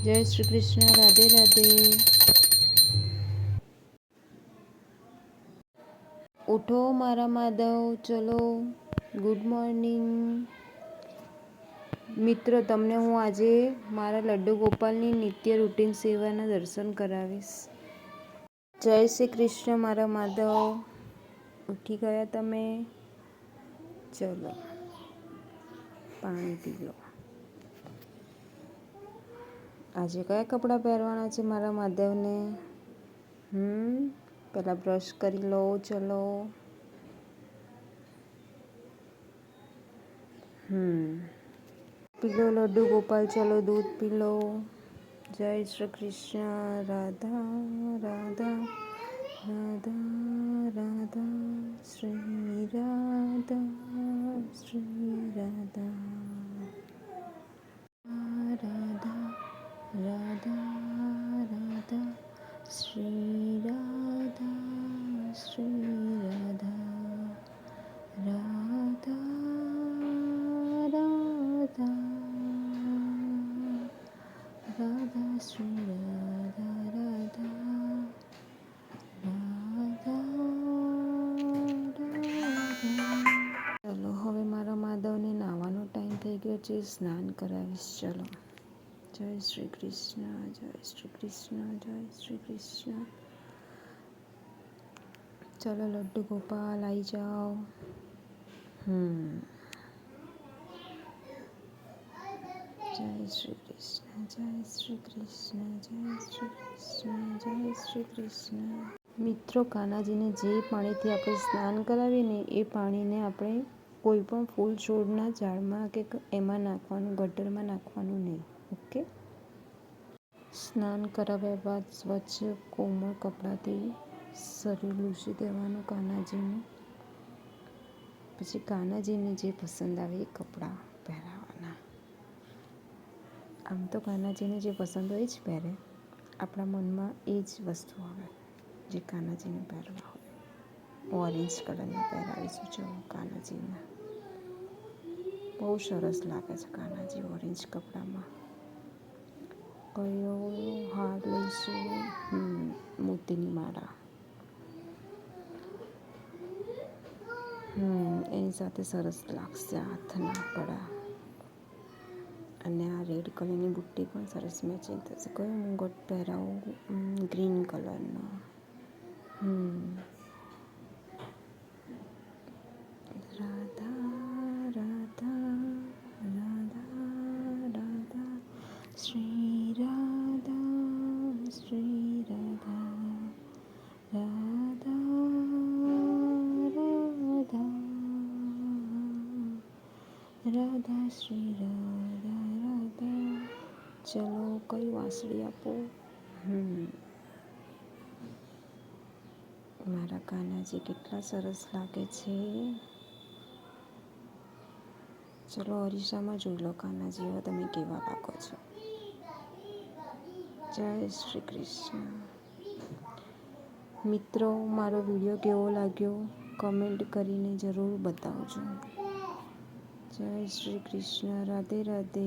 જય શ્રી કૃષ્ણ. રાધે રાધે. ઉઠો મારા માધવ, ચલો. Good morning. મિત્રો, તમને હું આજે મારા લડ્ડુ ગોપાલની નિત્ય રૂટીન સેવાના દર્શન કરાવીશ. જય શ્રી કૃષ્ણ મારા માધવ. ઉઠી ગયા તમે? ચલો, પાણી પી લો. આજે કયા કપડાં પહેરવાના છે મારા માધવને? પહેલાં બ્રશ કરી લો. ચલો. પી લો લડ્ડુ ગોપાલ. ચલો, દૂધ પી લો. જય શ્રી કૃષ્ણ. રાધા રાધા રાધા રાધા શ્રી રાધા શ્રી રાધા રાધા રાધા રાધા શ્રી રાધા શ્રી રાધા રાધા રાધા રાધા શ્રી રાધા રાધા ચલો, હવે મારા માધવને નાવાનો ટાઈમ થઈ ગયો છે. સ્નાન કરાવીશ. ચલો. જય શ્રી કૃષ્ણ. જય શ્રી કૃષ્ણ. જય શ્રી કૃષ્ણ. ચલો લડ્ડુ ગોપાલ, આવી જાઓ. જય શ્રી કૃષ્ણ. જય શ્રી કૃષ્ણ. જય શ્રી કૃષ્ણ. જય શ્રી કૃષ્ણ. મિત્રો, કાનાજીને જે પાણીથી આપણે સ્નાન કરાવીએ ને એ પાણીને આપણે કોઈ પણ ફૂલ છોડના ઝાડમાં કે એમાં નાખવાનું, ગટરમાં નાખવાનું નહીં. ઓકે? સ્નાન કરાવ્યા બાદ સ્વચ્છ કોમળ કપડાથી શરીર લૂછી દેવાનું કાનાજીનું. પછી કાનાજીને જે પસંદ આવે એ કપડાં પહેરાવાના. આમ તો કાનાજીને જે પસંદ હોય જ પહેરે. આપણા મનમાં એ જ વસ્તુ આવે જે કાનાજીને પહેરવા હોય. ઓરેન્જ કલરના પહેરાવીશું. ચલો કાનાજીને. બહુ સરસ લાગે છે કાનાજી ઓરેન્જ કપડામાં. કયો હાર લઈશું? મોતીની માળા. એની સાથે સરસ લાગશે હાથના કડા. અને આ રેડ કલરની બુટ્ટી પણ સરસ મેચિંગ થશે. કયો મુગટ પહેરાવું? ગ્રીન કલરનો. રાધા રાધા રાધા રાધા શ્રી રાધા શ્રી રાધા રાધા રાધા રાધા શ્રી રાધા રાધા. ચલો, કઈ વાંસળી આપો? મારા કાનાજી કેટલા સરસ લાગે છે. ચલો, અરીસામાં જોઈ લો કાનાજી, હવે તમે કેવા લાગો છો. જય શ્રી કૃષ્ણ. મિત્રો, મારો વિડીયો કેવો લાગ્યો કમેન્ટ કરીને જરૂર બતાવજો. જય શ્રી કૃષ્ણ. રાધે રાધે.